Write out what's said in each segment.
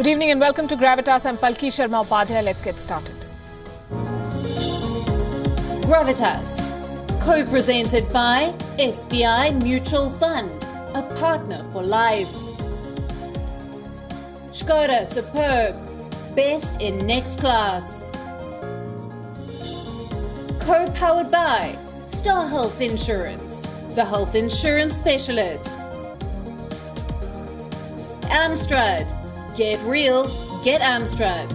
Good evening and welcome to Gravitas. I'm Palki Sharma Upadhyay. Let's get started. Gravitas, co-presented by SBI Mutual Fund, a partner for life. Skoda Superb, best in next class. Co-powered by Star Health Insurance, the health insurance specialist. Amstrad, get real, get Amstrad.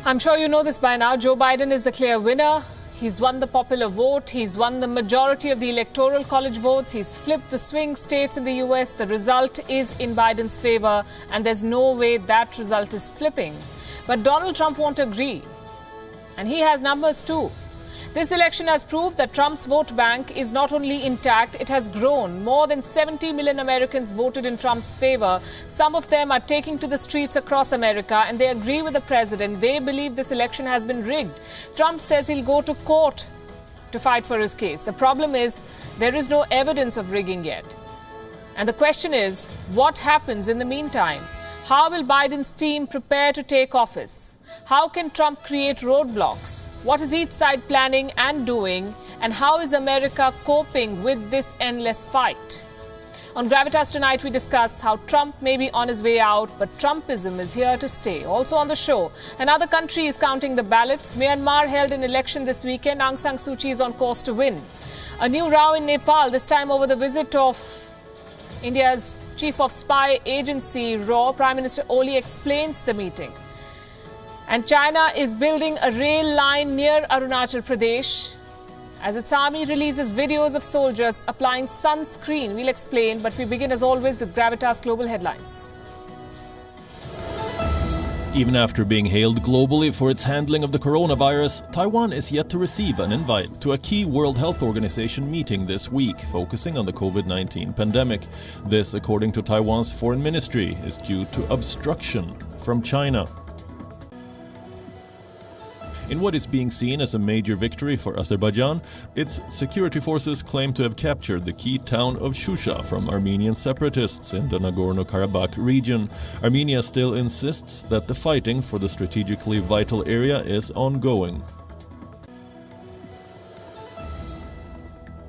I'm sure you know this by now. Joe Biden is the clear winner. He's won the popular vote. He's won the majority of the electoral college votes. He's flipped the swing states in the US. The result is in Biden's favor, and there's no way that result is flipping. But Donald Trump won't agree. And he has numbers too. This election has proved that Trump's vote bank is not only intact, it has grown. More than 70 million Americans voted in Trump's favor. Some of them are taking to the streets across America and they agree with the president. They believe this election has been rigged. Trump says he'll go to court to fight for his case. The problem is there is no evidence of rigging yet. And the question is, what happens in the meantime? How will Biden's team prepare to take office? How can Trump create roadblocks? What is each side planning and doing? And how is America coping with this endless fight? On Gravitas tonight, we discuss how Trump may be on his way out, but Trumpism is here to stay. Also on the show, another country is counting the ballots. Myanmar held an election this weekend. Aung San Suu Kyi is on course to win. A new row in Nepal, this time over the visit of India's chief of spy agency, RAW. Prime Minister Oli explains the meeting. And China is building a rail line near Arunachal Pradesh as its army releases videos of soldiers applying sunscreen. We'll explain, but we begin as always with Gravitas Global Headlines. Even after being hailed globally for its handling of the coronavirus, Taiwan is yet to receive an invite to a key World Health Organization meeting this week, focusing on the COVID-19 pandemic. This, according to Taiwan's foreign ministry, is due to obstruction from China. In what is being seen as a major victory for Azerbaijan, its security forces claim to have captured the key town of Shusha from Armenian separatists in the Nagorno-Karabakh region. Armenia still insists that the fighting for the strategically vital area is ongoing.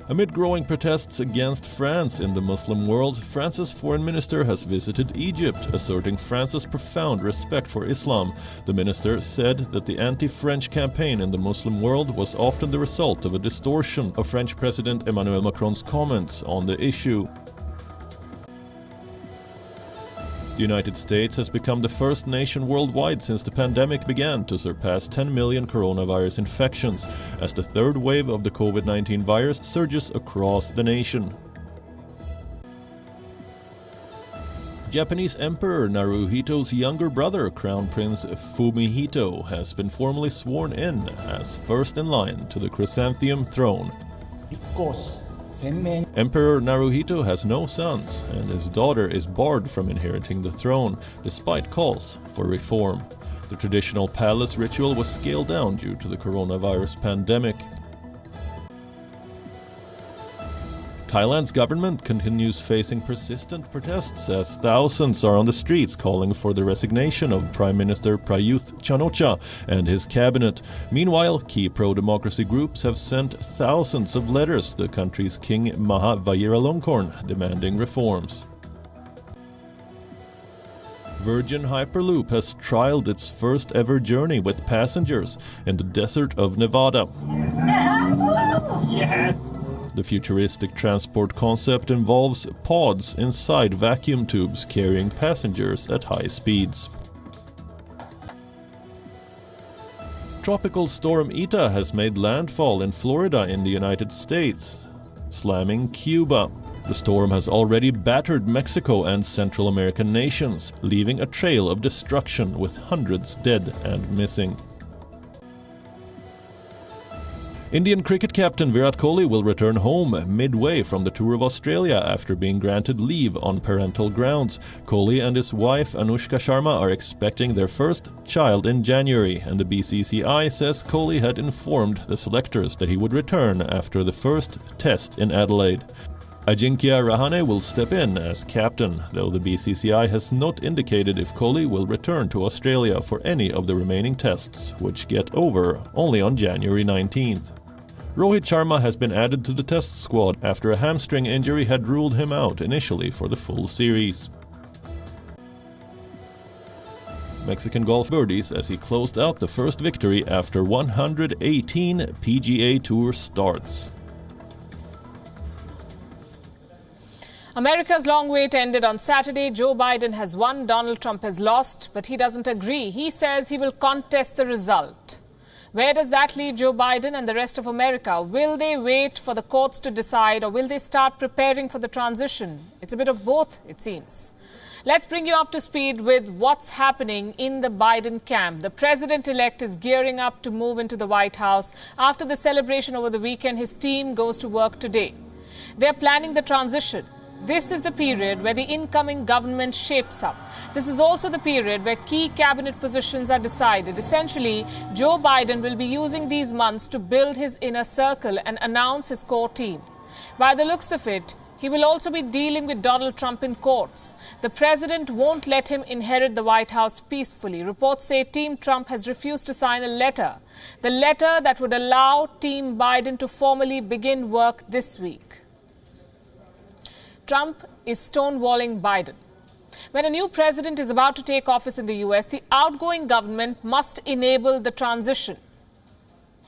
Amid growing protests against France in the Muslim world, France's foreign minister has visited Egypt, asserting France's profound respect for Islam. The minister said that the anti-French campaign in the Muslim world was often the result of a distortion of French President Emmanuel Macron's comments on the issue. The United States has become the first nation worldwide since the pandemic began to surpass 10 million coronavirus infections, as the third wave of the COVID-19 virus surges across the nation. Japanese Emperor Naruhito's younger brother, Crown Prince Fumihito, has been formally sworn in as first in line to the Chrysanthemum throne. Emperor Naruhito has no sons, and his daughter is barred from inheriting the throne, despite calls for reform. The traditional palace ritual was scaled down due to the coronavirus pandemic. Thailand's government continues facing persistent protests as thousands are on the streets calling for the resignation of Prime Minister Prayuth Chan-o-cha and his cabinet. Meanwhile, key pro-democracy groups have sent thousands of letters to the country's King Maha Vajiralongkorn demanding reforms. Virgin Hyperloop has trialed its first ever journey with passengers in the desert of Nevada. Yes! The futuristic transport concept involves pods inside vacuum tubes carrying passengers at high speeds. Tropical storm Eta has made landfall in Florida in the United States, slamming Cuba. The storm has already battered Mexico and Central American nations, leaving a trail of destruction with hundreds dead and missing. Indian cricket captain Virat Kohli will return home midway from the tour of Australia after being granted leave on parental grounds. Kohli and his wife Anushka Sharma are expecting their first child in January, and the BCCI says Kohli had informed the selectors that he would return after the first test in Adelaide. Ajinkya Rahane will step in as captain, though the BCCI has not indicated if Kohli will return to Australia for any of the remaining tests, which get over only on January 19th. Rohit Sharma has been added to the test squad after a hamstring injury had ruled him out initially for the full series. Mexican golf birdies as he closed out the first victory after 118 PGA Tour starts. America's long wait ended on Saturday. Joe Biden has won, Donald Trump has lost, but he doesn't agree. He says he will contest the result. Where does that leave Joe Biden and the rest of America? Will they wait for the courts to decide, or will they start preparing for the transition? It's a bit of both, it seems. Let's bring you up to speed with what's happening in the Biden camp. The president-elect is gearing up to move into the White House. After the celebration over the weekend, his team goes to work today. They're planning the transition. This is the period where the incoming government shapes up. This is also the period where key cabinet positions are decided. Essentially, Joe Biden will be using these months to build his inner circle and announce his core team. By the looks of it, he will also be dealing with Donald Trump in courts. The president won't let him inherit the White House peacefully. Reports say Team Trump has refused to sign a letter. The letter that would allow Team Biden to formally begin work this week. Trump is stonewalling Biden. When a new president is about to take office in the US, the outgoing government must enable the transition.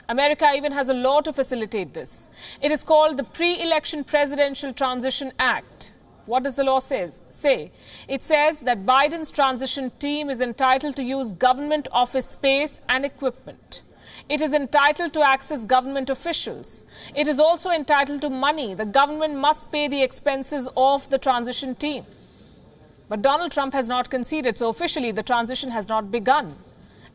America even has a law to facilitate this. It is called the Pre-Election Presidential Transition Act. What does the law say? It says that Biden's transition team is entitled to use government office space and equipment. It is entitled to access government officials. It is also entitled to money. The government must pay the expenses of the transition team. But Donald Trump has not conceded, so officially the transition has not begun.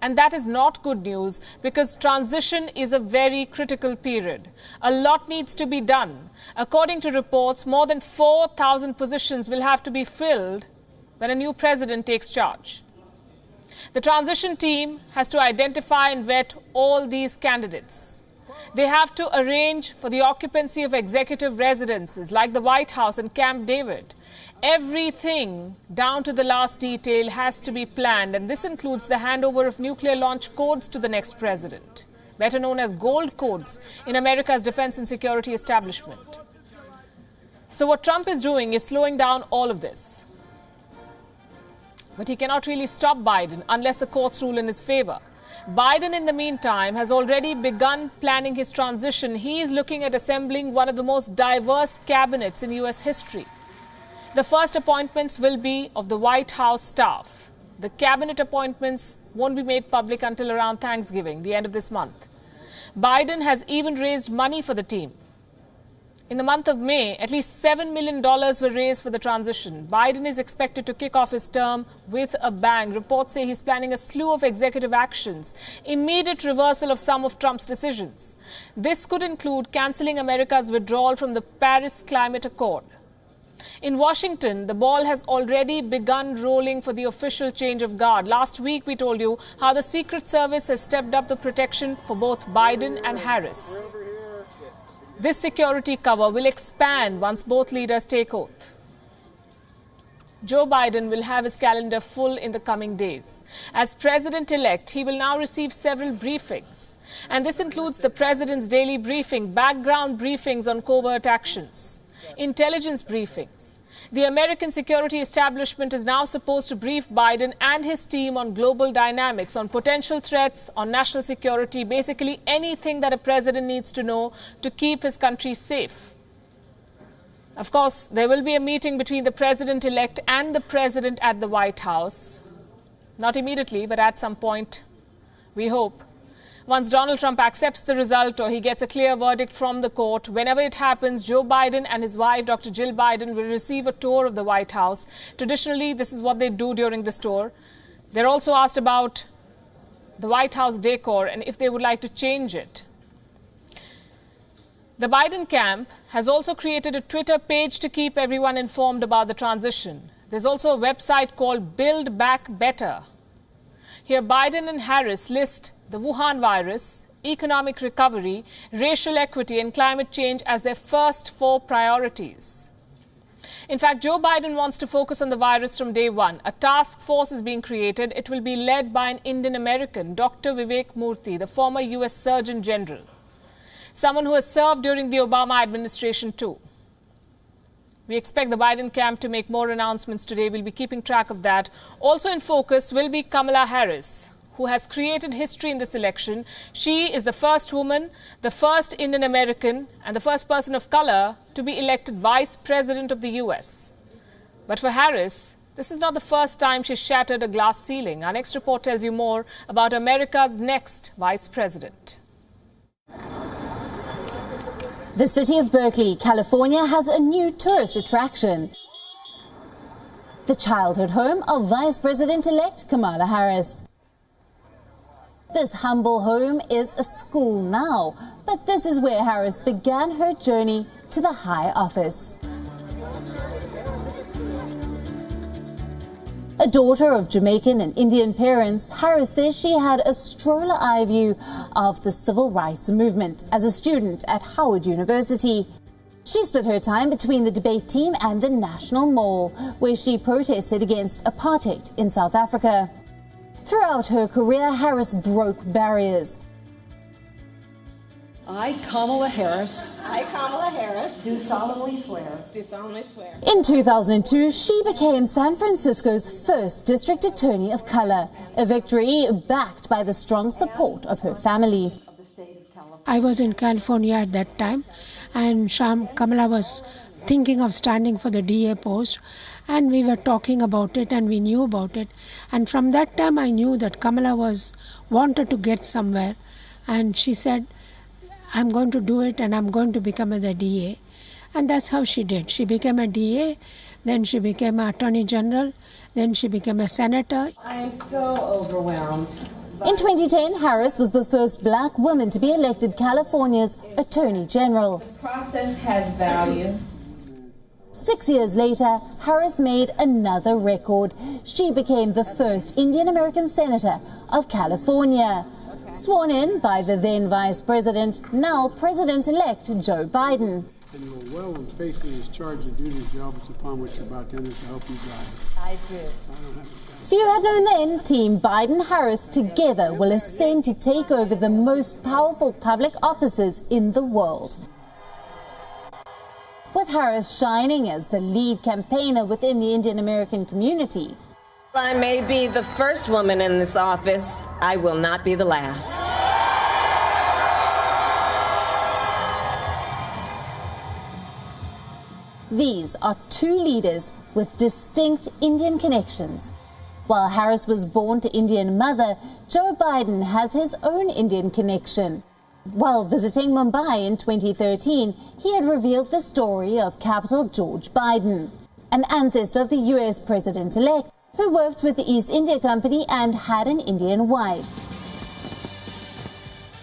And that is not good news, because transition is a very critical period. A lot needs to be done. According to reports, more than 4,000 positions will have to be filled when a new president takes charge. The transition team has to identify and vet all these candidates. They have to arrange for the occupancy of executive residences like the White House and Camp David. Everything, down to the last detail, has to be planned, and this includes the handover of nuclear launch codes to the next president, better known as gold codes in America's defense and security establishment. So what Trump is doing is slowing down all of this. But he cannot really stop Biden unless the courts rule in his favor. Biden, in the meantime, has already begun planning his transition. He is looking at assembling one of the most diverse cabinets in US history. The first appointments will be of the White House staff. The cabinet appointments won't be made public until around Thanksgiving, the end of this month. Biden has even raised money for the team. In the month of May, at least $7 million were raised for the transition. Biden is expected to kick off his term with a bang. Reports say he's planning a slew of executive actions, immediate reversal of some of Trump's decisions. This could include cancelling America's withdrawal from the Paris Climate Accord. In Washington, the ball has already begun rolling for the official change of guard. Last week, we told you how the Secret Service has stepped up the protection for both Biden and Harris. This security cover will expand once both leaders take oath. Joe Biden will have his calendar full in the coming days. As president-elect, he will now receive several briefings. And this includes the president's daily briefing, background briefings on covert actions, intelligence briefings. The American security establishment is now supposed to brief Biden and his team on global dynamics, on potential threats, on national security, basically anything that a president needs to know to keep his country safe. Of course, there will be a meeting between the president-elect and the president at the White House. Not immediately, but at some point, we hope. Once Donald Trump accepts the result or he gets a clear verdict from the court, whenever it happens, Joe Biden and his wife, Dr. Jill Biden, will receive a tour of the White House. Traditionally, this is what they do during this tour. They're also asked about the White House decor and if they would like to change it. The Biden camp has also created a Twitter page to keep everyone informed about the transition. There's also a website called Build Back Better. Here, Biden and Harris list the Wuhan virus, economic recovery, racial equity and climate change as their first 4 priorities. In fact, Joe Biden wants to focus on the virus from day one. A task force is being created. It will be led by an Indian American, Dr. Vivek Murthy, the former US Surgeon General. Someone who has served during the Obama administration too. We expect the Biden camp to make more announcements today. We'll be keeping track of that. Also in focus will be Kamala Harris, who has created history in this election. She is the first woman, the first Indian American, and the first person of color to be elected vice president of the US. But for Harris, this is not the first time she shattered a glass ceiling. Our next report tells you more about America's next vice president. The city of Berkeley, California, has a new tourist attraction. The childhood home of Vice President-elect Kamala Harris. This humble home is a school now, but this is where Harris began her journey to the high office. A daughter of Jamaican and Indian parents, Harris says she had a stroller eye view of the civil rights movement as a student at Howard University. She split her time between the debate team and the National Mall, where she protested against apartheid in South Africa. Throughout her career, Harris broke barriers. I, Kamala Harris, do solemnly swear. In 2002, she became San Francisco's first district attorney of color, a victory backed by the strong support of her family. I was in California at that time, and Kamala was thinking of standing for the DA post, and we were talking about it and we knew about it. And from that time I knew that Kamala wanted to get somewhere, and she said, I'm going to do it and I'm going to become a DA. And that's how she did. She became a DA, then she became an Attorney General, then she became a Senator. I am so overwhelmed. In 2010, Harris was the first black woman to be elected California's Attorney General. The process has value. 6 years later, Harris made another record. She became the first Indian American Senator of California. Sworn in by the then Vice President, now President-elect Joe Biden. And you will well and faithfully discharge the duties of the office upon which you're about to enter to help you God. I do. Few had known then, Team Biden-Harris together will ascend to take over the most powerful public offices in the world. With Harris shining as the lead campaigner within the Indian American community. I may be the first woman in this office. I will not be the last. These are two leaders with distinct Indian connections. While Harris was born to Indian mother, Joe Biden has his own Indian connection. While visiting Mumbai in 2013, he had revealed the story of Capital George Biden, an ancestor of the US President-elect who worked with the East India Company and had an Indian wife.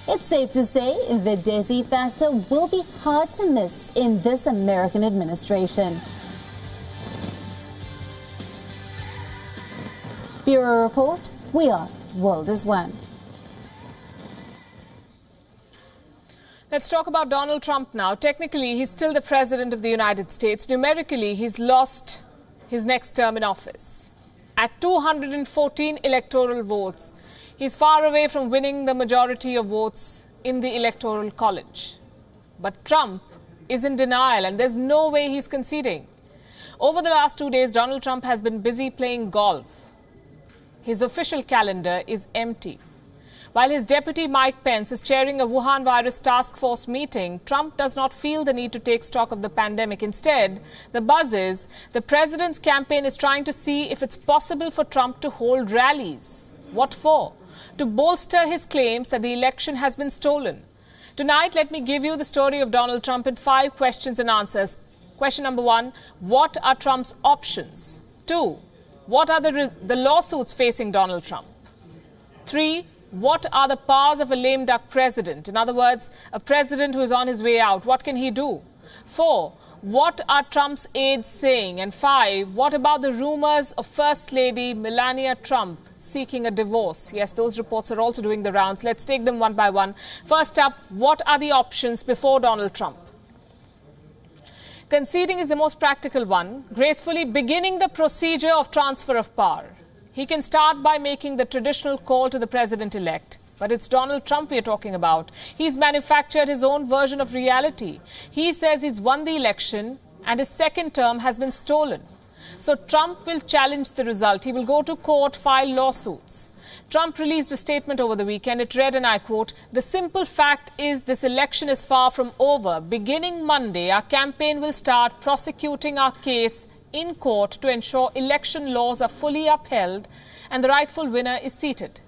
It's safe to say the Desi factor will be hard to miss in this American administration. Bureau Report, WION World is One. Let's talk about Donald Trump now. Technically, he's still the President of the United States. Numerically, he's lost his next term in office. At 214 electoral votes, he's far away from winning the majority of votes in the Electoral College. But Trump is in denial and there's no way he's conceding. Over the last 2 days, Donald Trump has been busy playing golf. His official calendar is empty. While his deputy Mike Pence is chairing a Wuhan virus task force meeting, Trump does not feel the need to take stock of the pandemic. Instead, the buzz is the president's campaign is trying to see if it's possible for Trump to hold rallies. What for? To bolster his claims that the election has been stolen. Tonight, let me give you the story of Donald Trump in 5 questions and answers. Question number 1, what are Trump's options? 2, what are the lawsuits facing Donald Trump? 3, what are the powers of a lame duck president? In other words, a president who is on his way out. What can he do? 4, what are Trump's aides saying? And 5, what about the rumors of First Lady Melania Trump seeking a divorce? Yes, those reports are also doing the rounds. Let's take them one by one. First up, what are the options before Donald Trump? Conceding is the most practical one, gracefully beginning the procedure of transfer of power. He can start by making the traditional call to the president-elect. But it's Donald Trump we're talking about. He's manufactured his own version of reality. He says he's won the election and his second term has been stolen. So Trump will challenge the result. He will go to court, file lawsuits. Trump released a statement over the weekend. It read, and I quote, "The simple fact is this election is far from over. Beginning Monday, our campaign will start prosecuting our case in court to ensure election laws are fully upheld and the rightful winner is seated."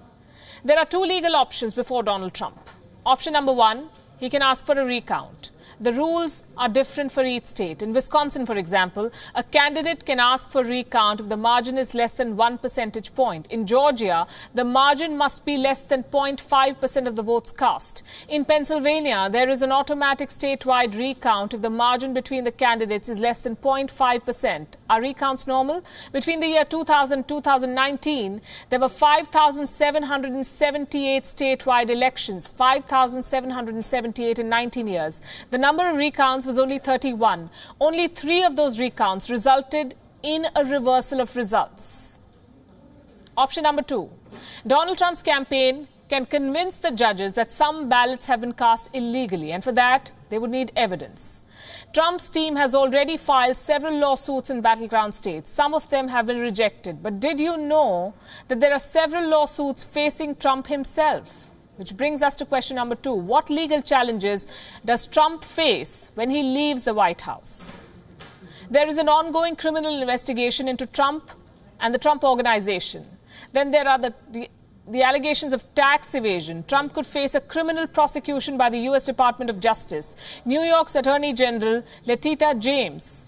There are 2 legal options before Donald Trump. Option number 1, he can ask for a recount. The rules are different for each state. In Wisconsin, for example, a candidate can ask for recount if the margin is less than 1 percentage point. In Georgia, the margin must be less than 0.5% of the votes cast. In Pennsylvania, there is an automatic statewide recount if the margin between the candidates is less than 0.5%. Are recounts normal? Between the year 2000 and 2019, there were 5,778 statewide elections, 5,778 in 19 years. The number of recounts was only 31. Only 3 of those recounts resulted in a reversal of results. Option number 2. Donald Trump's campaign can convince the judges that some ballots have been cast illegally, and for that, they would need evidence. Trump's team has already filed several lawsuits in battleground states. Some of them have been rejected. But did you know that there are several lawsuits facing Trump himself? Which brings us to question number 2. What legal challenges does Trump face when he leaves the White House? There is an ongoing criminal investigation into Trump and the Trump Organization. Then there are the allegations of tax evasion. Trump could face a criminal prosecution by the U.S. Department of Justice. New York's Attorney General Letitia James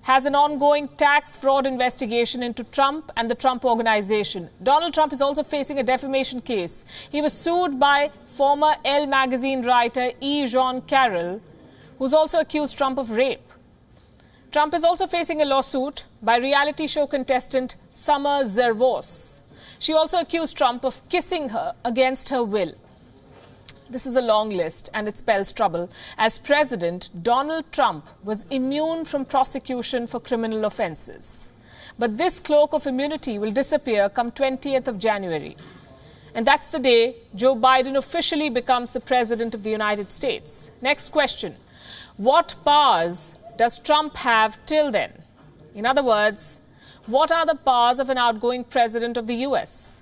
has an ongoing tax fraud investigation into Trump and the Trump Organization. Donald Trump is also facing a defamation case. He was sued by former Elle magazine writer E. Jean Carroll, who's also accused Trump of rape. Trump is also facing a lawsuit by reality show contestant Summer Zervos. She also accused Trump of kissing her against her will. This is a long list, and it spells trouble. As president, Donald Trump was immune from prosecution for criminal offenses. But this cloak of immunity will disappear come 20th of January. And that's the day Joe Biden officially becomes the president of the United States. Next question. What powers does Trump have till then? In other words, what are the powers of an outgoing president of the U.S.?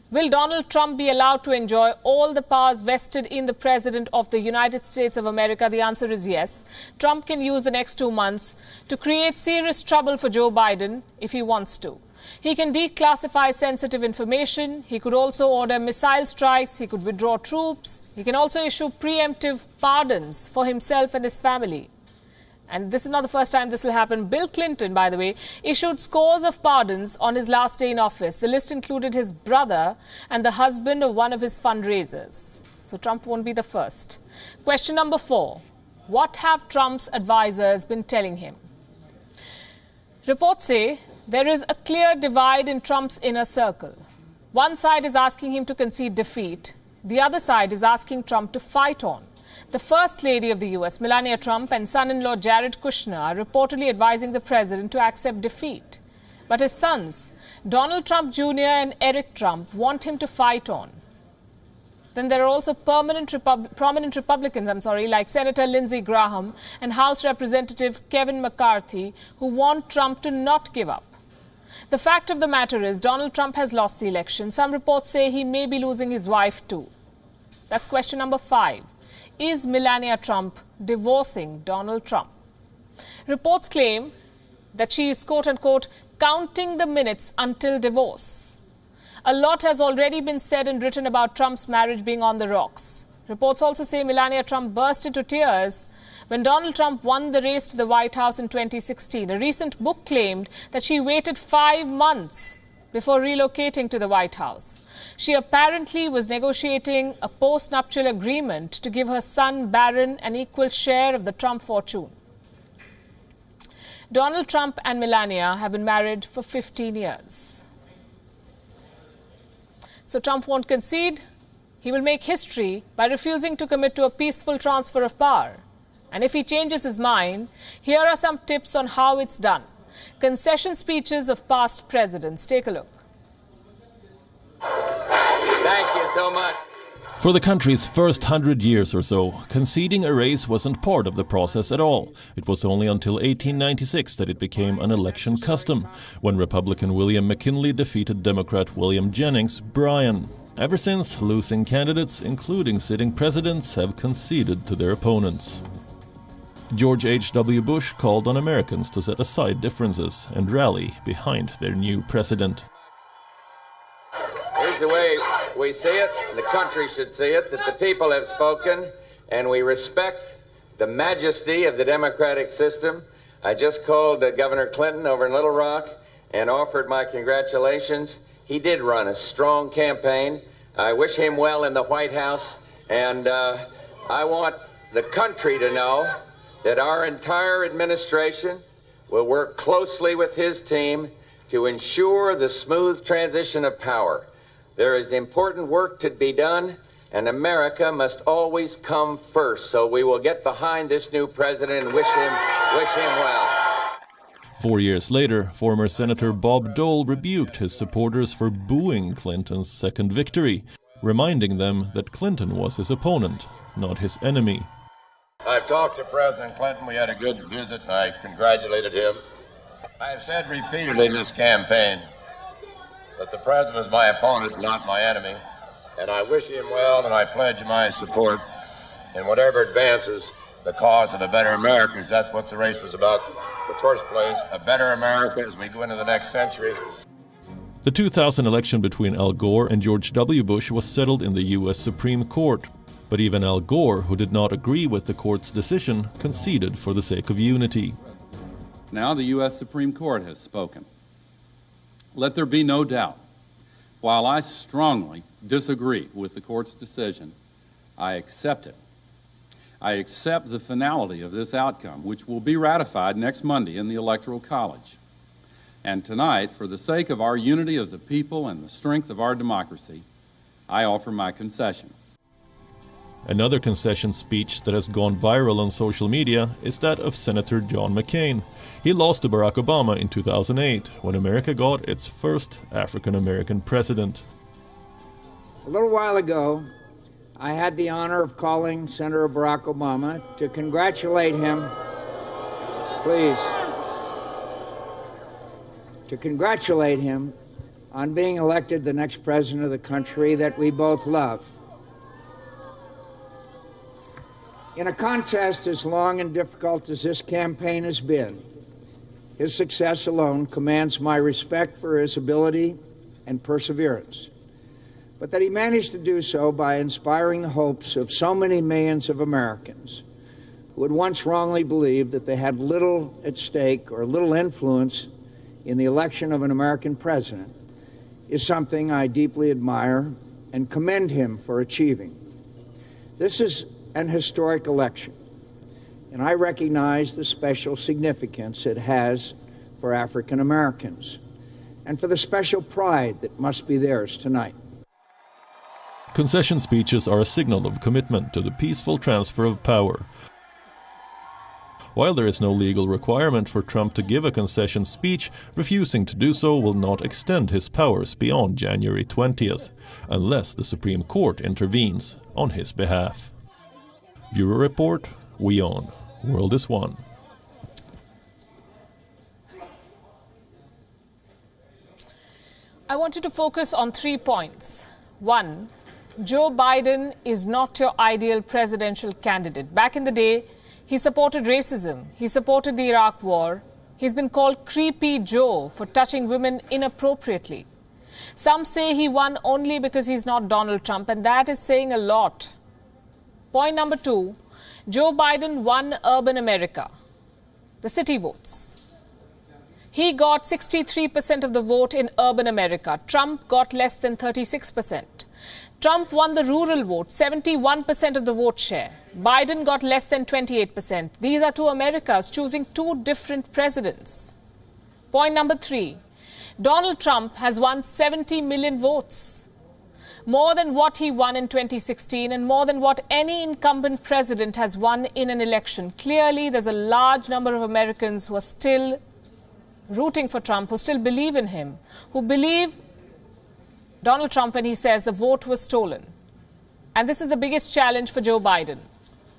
Will Donald Trump be allowed to enjoy all the powers vested in the President of the United States of America? The answer is yes. Trump can use the next 2 months to create serious trouble for Joe Biden if he wants to. He can declassify sensitive information. He could also order missile strikes. He could withdraw troops. He can also issue preemptive pardons for himself and his family. And this is not the first time this will happen. Bill Clinton, by the way, issued scores of pardons on his last day in office. The list included his brother and the husband of one of his fundraisers. So Trump won't be the first. Question number 4. What have Trump's advisors been telling him? Reports say there is a clear divide in Trump's inner circle. One side is asking him to concede defeat. The other side is asking Trump to fight on. The First Lady of the U.S., Melania Trump, and son-in-law Jared Kushner are reportedly advising the president to accept defeat. But his sons, Donald Trump Jr. and Eric Trump, want him to fight on. Then there are also prominent Republicans, like Senator Lindsey Graham and House Representative Kevin McCarthy, who want Trump to not give up. The fact of the matter is Donald Trump has lost the election. Some reports say he may be losing his wife too. That's question number 5. Is Melania Trump divorcing Donald Trump? Reports claim that she is, quote-unquote, counting the minutes until divorce. A lot has already been said and written about Trump's marriage being on the rocks. Reports also say Melania Trump burst into tears when Donald Trump won the race to the White House in 2016. A recent book claimed that she waited 5 months before relocating to the White House. She apparently was negotiating a post-nuptial agreement to give her son Barron an equal share of the Trump fortune. Donald Trump and Melania have been married for 15 years. So Trump won't concede. He will make history by refusing to commit to a peaceful transfer of power. And if he changes his mind, here are some tips on how it's done. Concession speeches of past presidents. Take a look. Thank you so much. For the country's first 100 years or so, conceding a race wasn't part of the process at all. It was only until 1896 that it became an election custom, when Republican William McKinley defeated Democrat William Jennings Bryan. Ever since, losing candidates, including sitting presidents, have conceded to their opponents. George H.W. Bush called on Americans to set aside differences and rally behind their new president. Here's the way we see it, and the country should see it, that the people have spoken, and we respect the majesty of the democratic system. I just called Governor Clinton over in Little Rock and offered my congratulations. He did run a strong campaign. I wish him well in the White House, and I want the country to know that our entire administration will work closely with his team to ensure the smooth transition of power. There is important work to be done, and America must always come first. So we will get behind this new president and wish him well. 4 years later, former Senator Bob Dole rebuked his supporters for booing Clinton's second victory, reminding them that Clinton was his opponent, not his enemy. I've talked to President Clinton. We had a good visit, and I congratulated him. I have said repeatedly in this campaign that the president is my opponent, not my enemy, and I wish him well, and I pledge my support in whatever advances the cause of a better America. Is that what the race was about in the first place? A better America as we go into the next century. The 2000 election between Al Gore and George W. Bush was settled in the U.S. Supreme Court. But even Al Gore, who did not agree with the court's decision, conceded for the sake of unity. Now the U.S. Supreme Court has spoken. Let there be no doubt, while I strongly disagree with the court's decision, I accept it. I accept the finality of this outcome, which will be ratified next Monday in the Electoral College. And tonight, for the sake of our unity as a people and the strength of our democracy, I offer my concession. Another concession speech that has gone viral on social media is that of Senator John McCain. He lost to Barack Obama in 2008, when America got its first African-American president. A little while ago, I had the honor of calling Senator Barack Obama to congratulate him, to congratulate him on being elected the next president of the country that we both love. In a contest as long and difficult as this campaign has been, his success alone commands my respect for his ability and perseverance. But that he managed to do so by inspiring the hopes of so many millions of Americans who had once wrongly believed that they had little at stake or little influence in the election of an American president is something I deeply admire and commend him for achieving. This is an historic election, and I recognize the special significance it has for African Americans and for the special pride that must be theirs tonight. Concession speeches are a signal of commitment to the peaceful transfer of power. While there is no legal requirement for Trump to give a concession speech, refusing to do so will not extend his powers beyond January 20th, unless the Supreme Court intervenes on his behalf. Bureau Report, WION. World is One. I want you to focus on 3 points. 1, Joe Biden is not your ideal presidential candidate. Back in the day, he supported racism. He supported the Iraq War. He's been called Creepy Joe for touching women inappropriately. Some say he won only because he's not Donald Trump, and that is saying a lot. Point number 2, Joe Biden won urban America, the city votes. He got 63% of the vote in urban America. Trump got less than 36%. Trump won the rural vote, 71% of the vote share. Biden got less than 28%. These are two Americas choosing two different presidents. Point number 3, Donald Trump has won 70 million votes, more than what he won in 2016 and more than what any incumbent president has won in an election. Clearly, there's a large number of Americans who are still rooting for Trump, who still believe in him, who believe Donald Trump when he says the vote was stolen. And this is the biggest challenge for Joe Biden.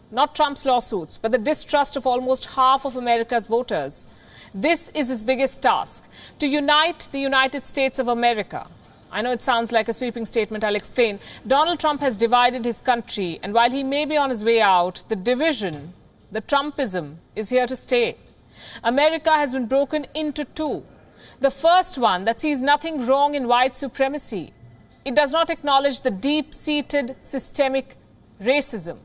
Not Trump's lawsuits, but the distrust of almost half of America's voters. This is his biggest task, to unite the United States of America. I know it sounds like a sweeping statement, I'll explain. Donald Trump has divided his country, and while he may be on his way out, the division, the Trumpism, is here to stay. America has been broken into two. The first one that sees nothing wrong in white supremacy. It does not acknowledge the deep-seated systemic racism.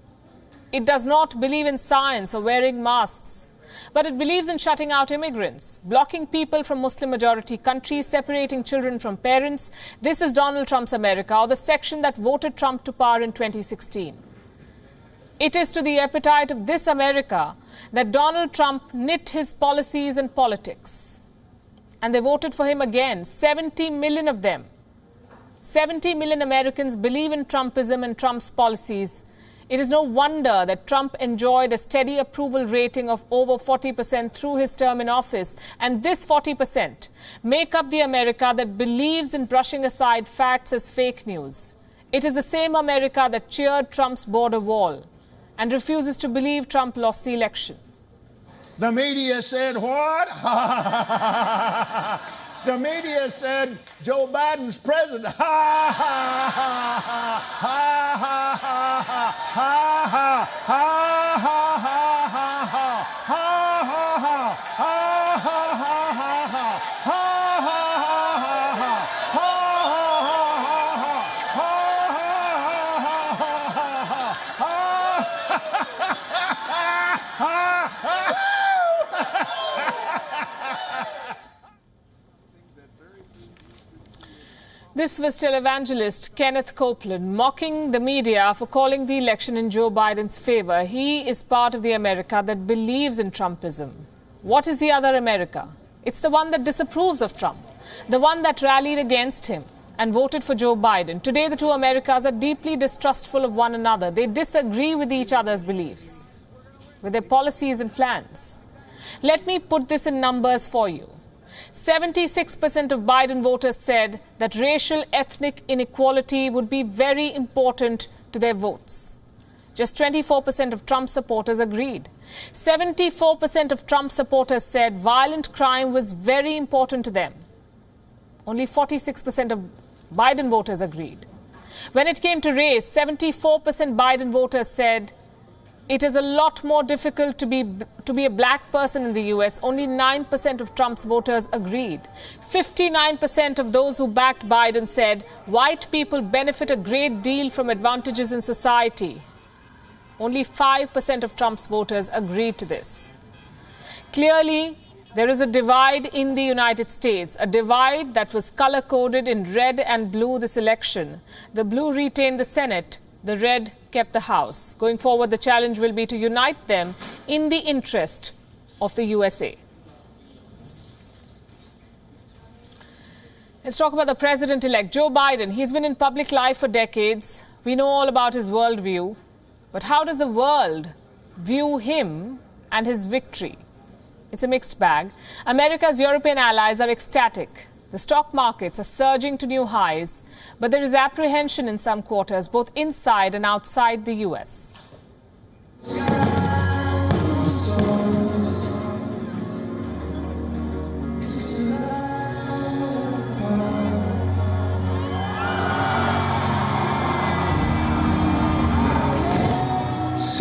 It does not believe in science or wearing masks. But it believes in shutting out immigrants, blocking people from Muslim-majority countries, separating children from parents. This is Donald Trump's America, or the section that voted Trump to power in 2016. It is to the appetite of this America that Donald Trump knit his policies and politics. And they voted for him again, 70 million of them. 70 million Americans believe in Trumpism and Trump's policies. It is no wonder that Trump enjoyed a steady approval rating of over 40% through his term in office. And this 40% make up the America that believes in brushing aside facts as fake news. It is the same America that cheered Trump's border wall and refuses to believe Trump lost the election. The media said what? The media said Joe Biden's president. Ha ha ha ha ha ha ha ha ha ha This was televangelist Kenneth Copeland mocking the media for calling the election in Joe Biden's favor. He is part of the America that believes in Trumpism. What is the other America? It's the one that disapproves of Trump, the one that rallied against him and voted for Joe Biden. Today, the two Americas are deeply distrustful of one another. They disagree with each other's beliefs, with their policies and plans. Let me put this in numbers for you. 76% of Biden voters said that racial ethnic inequality would be very important to their votes. Just 24% of Trump supporters agreed. 74% of Trump supporters said violent crime was very important to them. Only 46% of Biden voters agreed. When it came to race, 74% Biden voters said it is a lot more difficult to be a black person in the US. Only 9% of Trump's voters agreed. 59% of those who backed Biden said white people benefit a great deal from advantages in society. Only 5% of Trump's voters agreed to this. Clearly, there is a divide in the United States, a divide that was color-coded in red and blue this election. The blue retained the Senate, the red kept the House. Going forward, the challenge will be to unite them in the interest of the USA. Let's talk about the president-elect, Joe Biden. He's been in public life for decades. We know all about his worldview. But how does the world view him and his victory? It's a mixed bag. America's European allies are ecstatic. The stock markets are surging to new highs, but there is apprehension in some quarters, both inside and outside the US.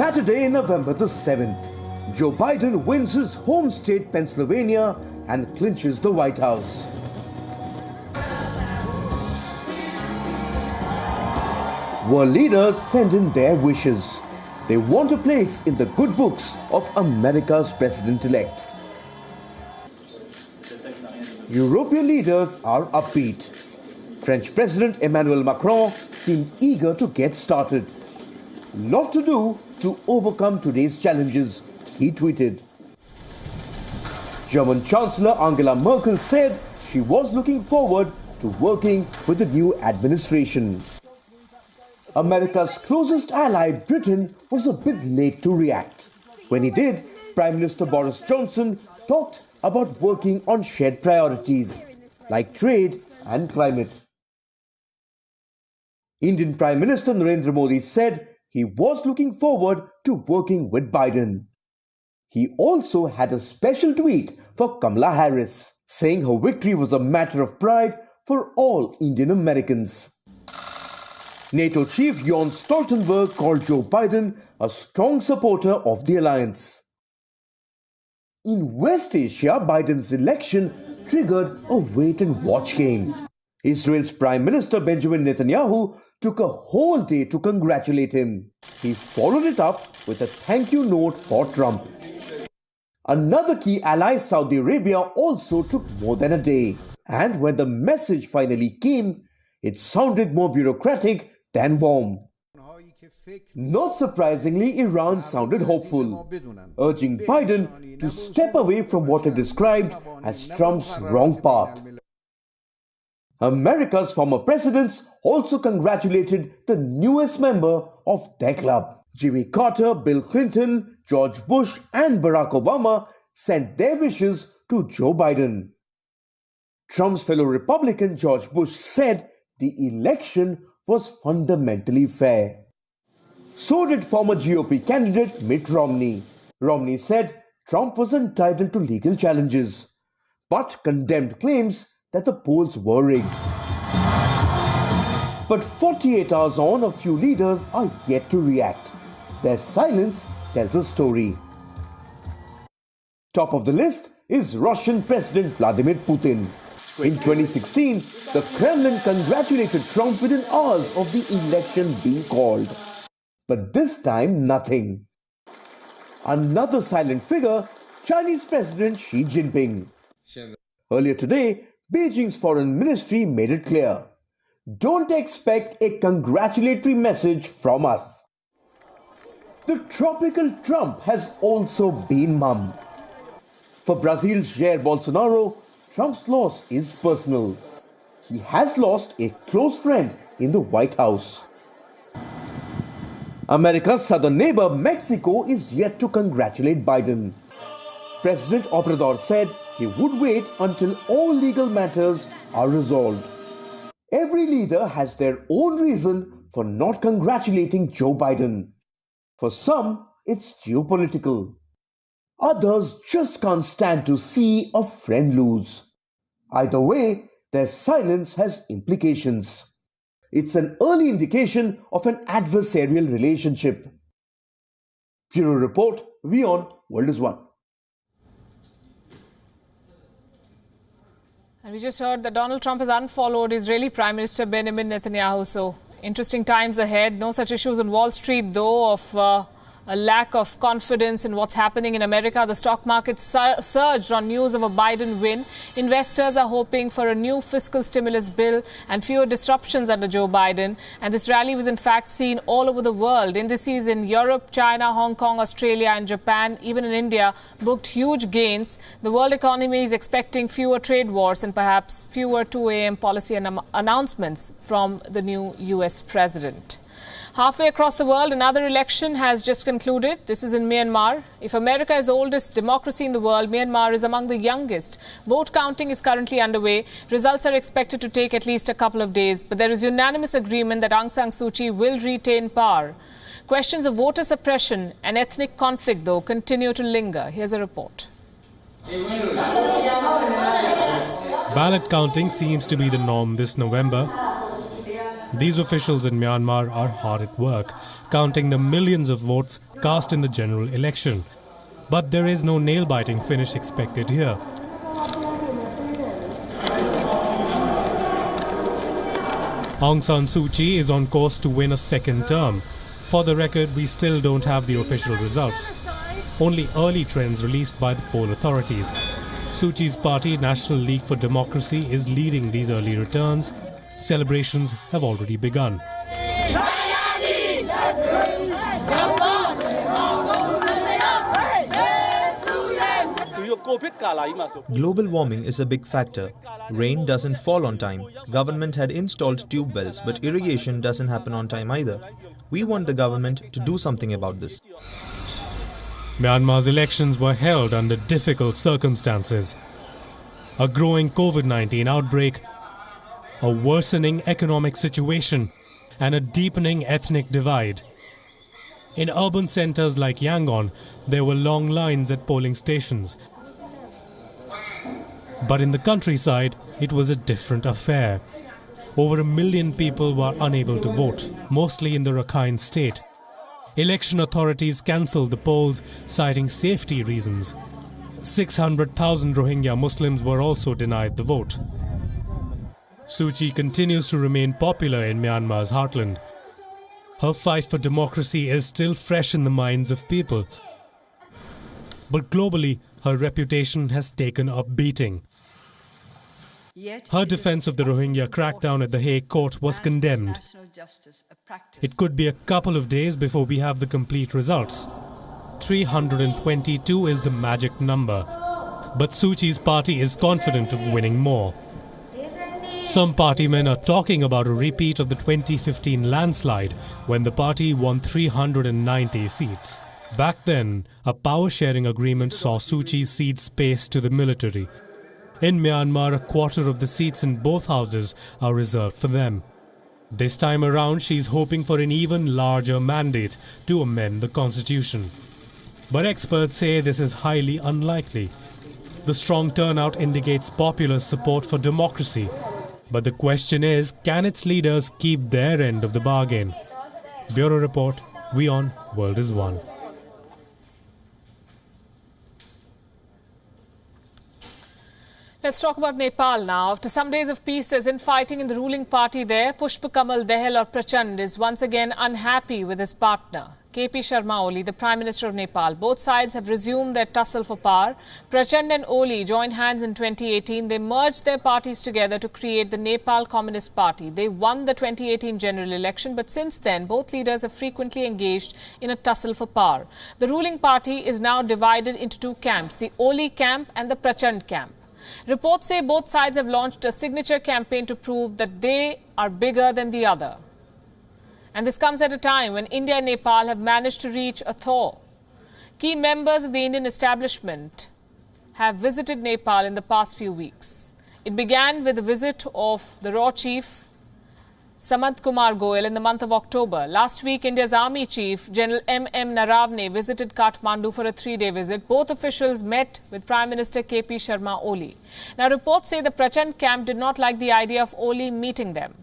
Saturday, November the 7th, Joe Biden wins his home state, Pennsylvania, and clinches the White House. World leaders send in their wishes. They want a place in the good books of America's president-elect. European leaders are upbeat. French President Emmanuel Macron seemed eager to get started. Lot to do to overcome today's challenges, he tweeted. German Chancellor Angela Merkel said she was looking forward to working with the new administration. America's closest ally, Britain, was a bit late to react. When he did, Prime Minister Boris Johnson talked about working on shared priorities like trade and climate. Indian Prime Minister Narendra Modi said he was looking forward to working with Biden. He also had a special tweet for Kamala Harris, saying her victory was a matter of pride for all Indian Americans. NATO chief Jens Stoltenberg called Joe Biden a strong supporter of the alliance. In West Asia, Biden's election triggered a wait-and-watch game. Israel's Prime Minister Benjamin Netanyahu took a whole day to congratulate him. He followed it up with a thank you note for Trump. Another key ally, Saudi Arabia, also took more than a day. And when the message finally came, it sounded more bureaucratic than warm. Not surprisingly, Iran sounded hopeful, urging Biden to step away from what it described as Trump's wrong path. America's former presidents also congratulated the newest member of their club. Jimmy Carter, Bill Clinton, George Bush and Barack Obama sent their wishes to Joe Biden. Trump's fellow Republican George Bush said the election was fundamentally fair. So did former GOP candidate Mitt Romney. Romney said Trump was entitled to legal challenges, but condemned claims that the polls were rigged. But 48 hours on, a few leaders are yet to react. Their silence tells a story. Top of the list is Russian President Vladimir Putin. In 2016, the Kremlin congratulated Trump within hours of the election being called. But this time, nothing. Another silent figure, Chinese President Xi Jinping. Earlier today, Beijing's foreign ministry made it clear. Don't expect a congratulatory message from us. The tropical Trump has also been mum. For Brazil's Jair Bolsonaro, Trump's loss is personal. He has lost a close friend in the White House. America's southern neighbor, Mexico, is yet to congratulate Biden. President Obrador said he would wait until all legal matters are resolved. Every leader has their own reason for not congratulating Joe Biden. For some, it's geopolitical. Others just can't stand to see a friend lose. Either way, their silence has implications. It's an early indication of an adversarial relationship. Bureau Report, WION World is One. And we just heard that Donald Trump has unfollowed Israeli Prime Minister Benjamin Netanyahu. So interesting times ahead. No such issues on Wall Street, though, of a lack of confidence in what's happening in America. The stock market surged on news of a Biden win. Investors are hoping for a new fiscal stimulus bill and fewer disruptions under Joe Biden. And this rally was in fact seen all over the world. Indices in Europe, China, Hong Kong, Australia and Japan, even in India, booked huge gains. The world economy is expecting fewer trade wars and perhaps fewer 2 a.m. policy announcements from the new US president. Halfway across the world, another election has just concluded. This is in Myanmar. If America is the oldest democracy in the world, Myanmar is among the youngest. Vote counting is currently underway. Results are expected to take at least a couple of days. But there is unanimous agreement that Aung San Suu Kyi will retain power. Questions of voter suppression and ethnic conflict, though, continue to linger. Here's a report. Ballot counting seems to be the norm this November. These officials in Myanmar are hard at work, counting the millions of votes cast in the general election. But there is no nail-biting finish expected here. Aung San Suu Kyi is on course to win a second term. For the record, we still don't have the official results. Only early trends released by the poll authorities. Suu Kyi's party, National League for Democracy, is leading these early returns. Celebrations have already begun. Global warming is a big factor. Rain doesn't fall on time. Government had installed tube wells, but irrigation doesn't happen on time either. We want the government to do something about this. Myanmar's elections were held under difficult circumstances. A growing COVID-19 outbreak, a worsening economic situation, and a deepening ethnic divide. In urban centers like Yangon, there were long lines at polling stations. But in the countryside, it was a different affair. Over 1 million people were unable to vote, mostly in the Rakhine state. Election authorities cancelled the polls, citing safety reasons. 600,000 Rohingya Muslims were also denied the vote. Suu Kyi continues to remain popular in Myanmar's heartland. Her fight for democracy is still fresh in the minds of people. But globally, her reputation has taken a beating. Her defense of the Rohingya crackdown at the Hague court was condemned. It could be a couple of days before we have the complete results. 322 is the magic number. But Suu Kyi's party is confident of winning more. Some party men are talking about a repeat of the 2015 landslide when the party won 390 seats. Back then, a power-sharing agreement saw Suu Kyi cede space to the military. In Myanmar, a quarter of the seats in both houses are reserved for them. This time around, she's hoping for an even larger mandate to amend the constitution. But experts say this is highly unlikely. The strong turnout indicates popular support for democracy. But the question is, can its leaders keep their end of the bargain? Bureau Report, WION World is One. Let's talk about Nepal now. After some days of peace, there's infighting in the ruling party there. Pushpa Kamal Dahal or Prachand is once again unhappy with his partner, KP Sharma Oli, the Prime Minister of Nepal. Both sides have resumed their tussle for power. Prachand and Oli joined hands in 2018. They merged their parties together to create the Nepal Communist Party. They won the 2018 general election, but since then, both leaders have frequently engaged in a tussle for power. The ruling party is now divided into two camps, the Oli camp and the Prachand camp. Reports say both sides have launched a signature campaign to prove that they are bigger than the other. And this comes at a time when India and Nepal have managed to reach a thaw. Key members of the Indian establishment have visited Nepal in the past few weeks. It began with the visit of the Raw Chief, Samant Kumar Goel, in the month of October. Last week, India's Army Chief, General M.M. Naravne, visited Kathmandu for a 3-day visit. Both officials met with Prime Minister KP Sharma Oli. Now, reports say the Prachand camp did not like the idea of Oli meeting them.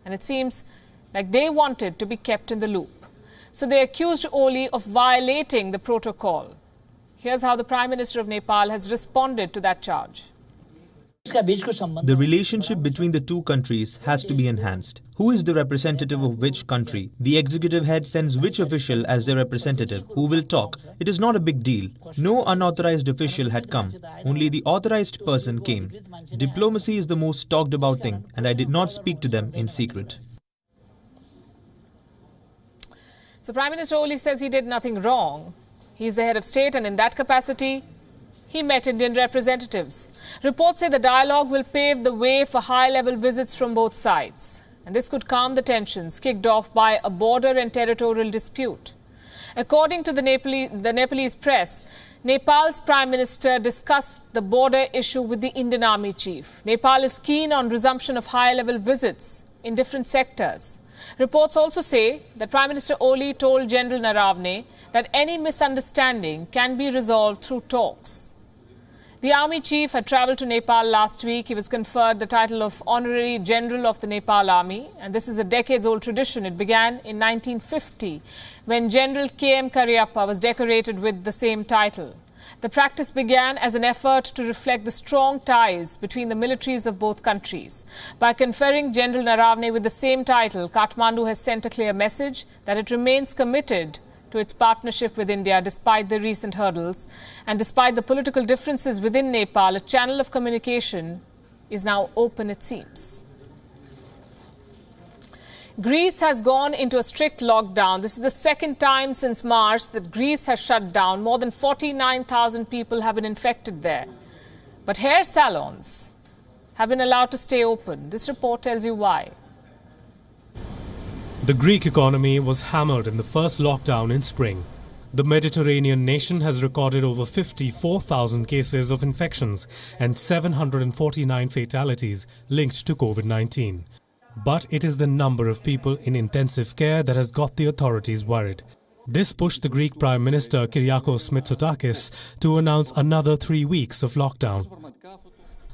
And it seems like they wanted to be kept in the loop. So they accused Oli of violating the protocol. Here's how the Prime Minister of Nepal has responded to that charge. The relationship between the two countries has to be enhanced. Who is the representative of which country? The executive head sends which official as their representative? Who will talk? It is not a big deal. No unauthorized official had come. Only the authorized person came. Diplomacy is the most talked about thing, and I did not speak to them in secret. So Prime Minister Oli says he did nothing wrong. He's the head of state, and in that capacity, he met Indian representatives. Reports say the dialogue will pave the way for high-level visits from both sides. And this could calm the tensions kicked off by a border and territorial dispute. According to the Nepalese press, Nepal's Prime Minister discussed the border issue with the Indian Army Chief. Nepal is keen on resumption of high-level visits in different sectors. Reports also say that Prime Minister Oli told General Naravne that any misunderstanding can be resolved through talks. The army chief had travelled to Nepal last week. He was conferred the title of Honorary General of the Nepal Army. And this is a decades-old tradition. It began in 1950 when General K.M. Cariappa was decorated with the same title. The practice began as an effort to reflect the strong ties between the militaries of both countries. By conferring General Naravne with the same title, Kathmandu has sent a clear message that it remains committed to its partnership with India despite the recent hurdles. And despite the political differences within Nepal, a channel of communication is now open, it seems. Greece has gone into a strict lockdown. This is the second time since March that Greece has shut down. More than 49,000 people have been infected there. But hair salons have been allowed to stay open. This report tells you why. The Greek economy was hammered in the first lockdown in spring. The Mediterranean nation has recorded over 54,000 cases of infections and 749 fatalities linked to COVID-19. But it is the number of people in intensive care that has got the authorities worried. This pushed the Greek Prime Minister Kyriakos Mitsotakis to announce another 3 weeks of lockdown.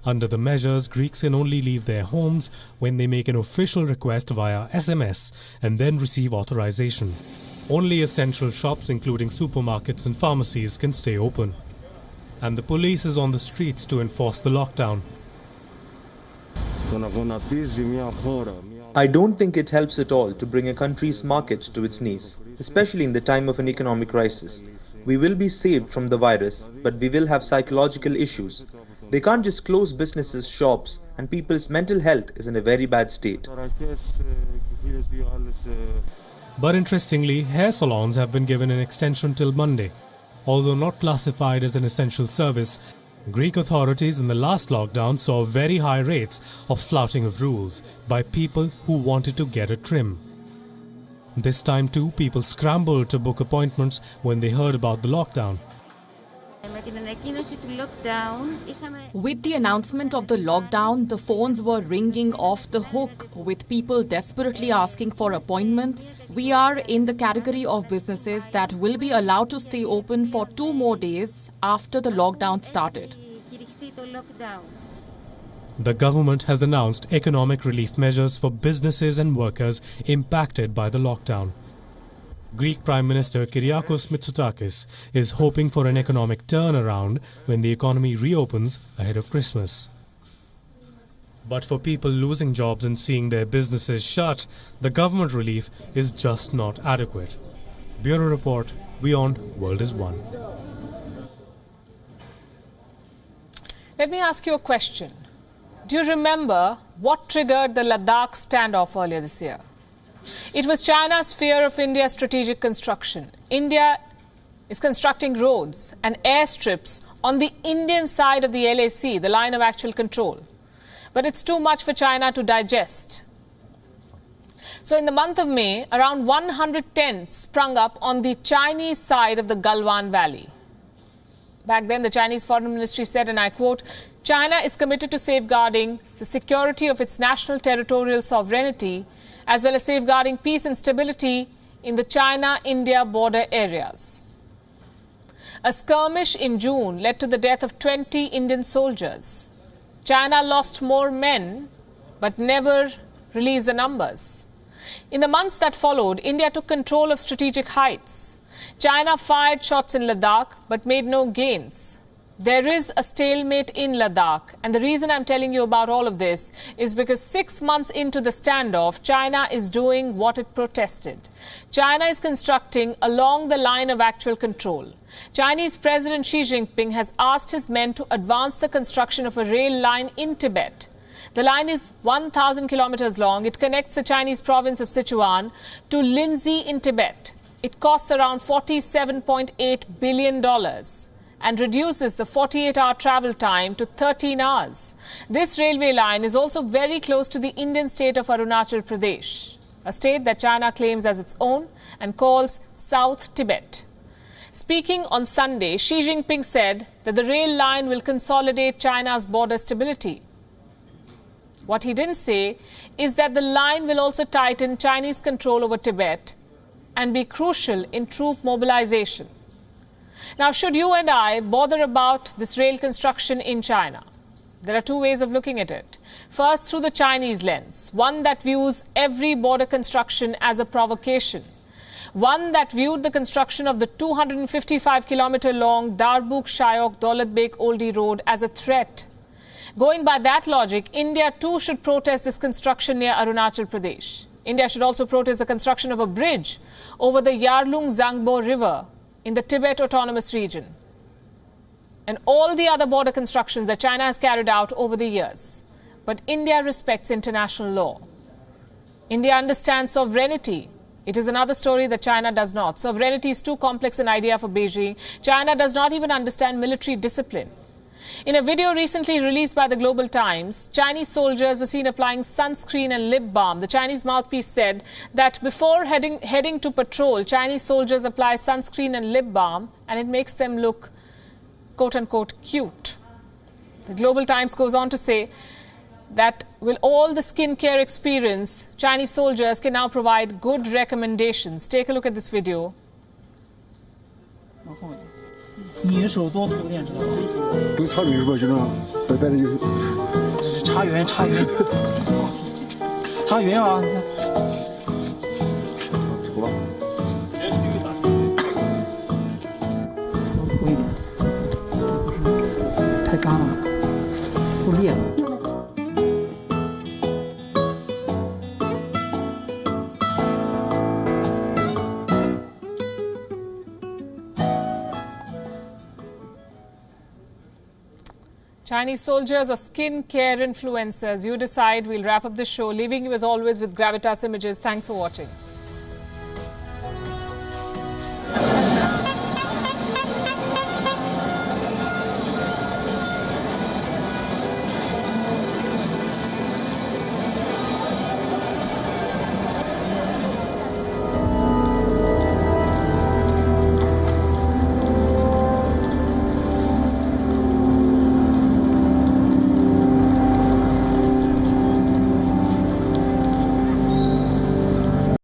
Under the measures, Greeks can only leave their homes when they make an official request via SMS and then receive authorization. Only essential shops, including supermarkets and pharmacies, can stay open. And the police is on the streets to enforce the lockdown. I don't think it helps at all to bring a country's market to its knees, especially in the time of an economic crisis. We will be saved from the virus, but we will have psychological issues. They can't just close businesses, shops, and people's mental health is in a very bad state. But interestingly, hair salons have been given an extension till Monday. Although not classified as an essential service, Greek authorities in the last lockdown saw very high rates of flouting of rules by people who wanted to get a trim. This time too, people scrambled to book appointments when they heard about the lockdown. With the announcement of the lockdown, the phones were ringing off the hook with people desperately asking for appointments. We are in the category of businesses that will be allowed to stay open for 2 more days after the lockdown started. The government has announced economic relief measures for businesses and workers impacted by the lockdown. Greek Prime Minister Kyriakos Mitsotakis is hoping for an economic turnaround when the economy reopens ahead of Christmas. But for people losing jobs and seeing their businesses shut, the government relief is just not adequate. Bureau Report, WION World is One. Let me ask you a question. Do you remember what triggered the Ladakh standoff earlier this year? It was China's fear of India's strategic construction. India is constructing roads and airstrips on the Indian side of the LAC, the line of actual control. But it's too much for China to digest. So in the month of May, around 100 tents sprung up on the Chinese side of the Galwan Valley. Back then, the Chinese Foreign Ministry said, and I quote, "China is committed to safeguarding the security of its national territorial sovereignty as well as safeguarding peace and stability in the China-India border areas." A skirmish in June led to the death of 20 Indian soldiers. China lost more men, but never released the numbers. In the months that followed, India took control of strategic heights. China fired shots in Ladakh, but made no gains. There is a stalemate in Ladakh, and the reason I'm telling you about all of this is because 6 months into the standoff, China is doing what it protested. China is constructing along the line of actual control. Chinese President Xi Jinping has asked his men to advance the construction of a rail line in Tibet. The line is 1,000 kilometers long. It connects the Chinese province of Sichuan to Linzhi in Tibet. It costs around $47.8 billion. And reduces the 48-hour travel time to 13 hours. This railway line is also very close to the Indian state of Arunachal Pradesh, a state that China claims as its own and calls South Tibet. Speaking on Sunday, Xi Jinping said that the rail line will consolidate China's border stability. What he didn't say is that the line will also tighten Chinese control over Tibet and be crucial in troop mobilization. Now, should you and I bother about this rail construction in China? There are two ways of looking at it. First, through the Chinese lens, one that views every border construction as a provocation. One that viewed the construction of the 255-kilometer-long Darbuk-Shayok-Daulat Bek Oldie Road as a threat. Going by that logic, India too should protest this construction near Arunachal Pradesh. India should also protest the construction of a bridge over the Yarlung-Zangbo River in the Tibet Autonomous Region, and all the other border constructions that China has carried out over the years. But India respects international law. India understands sovereignty. It is another story that China does not. Sovereignty is too complex an idea for Beijing. China does not even understand military discipline. In a video recently released by the Global Times, Chinese soldiers were seen applying sunscreen and lip balm. The Chinese mouthpiece said that before heading to patrol, Chinese soldiers apply sunscreen and lip balm, and it makes them look, quote-unquote, cute. The Global Times goes on to say that with all the skincare experience, Chinese soldiers can now provide good recommendations. Take a look at this video. 你的手多涂点，知道吧？不是擦匀是吧？就那样，白白的就。擦匀，擦匀，擦匀啊！涂了。多涂一点，太干了，都裂了。 Chinese soldiers or skin care influencers, you decide. We'll wrap up the show, leaving you as always with Gravitas Images. Thanks for watching.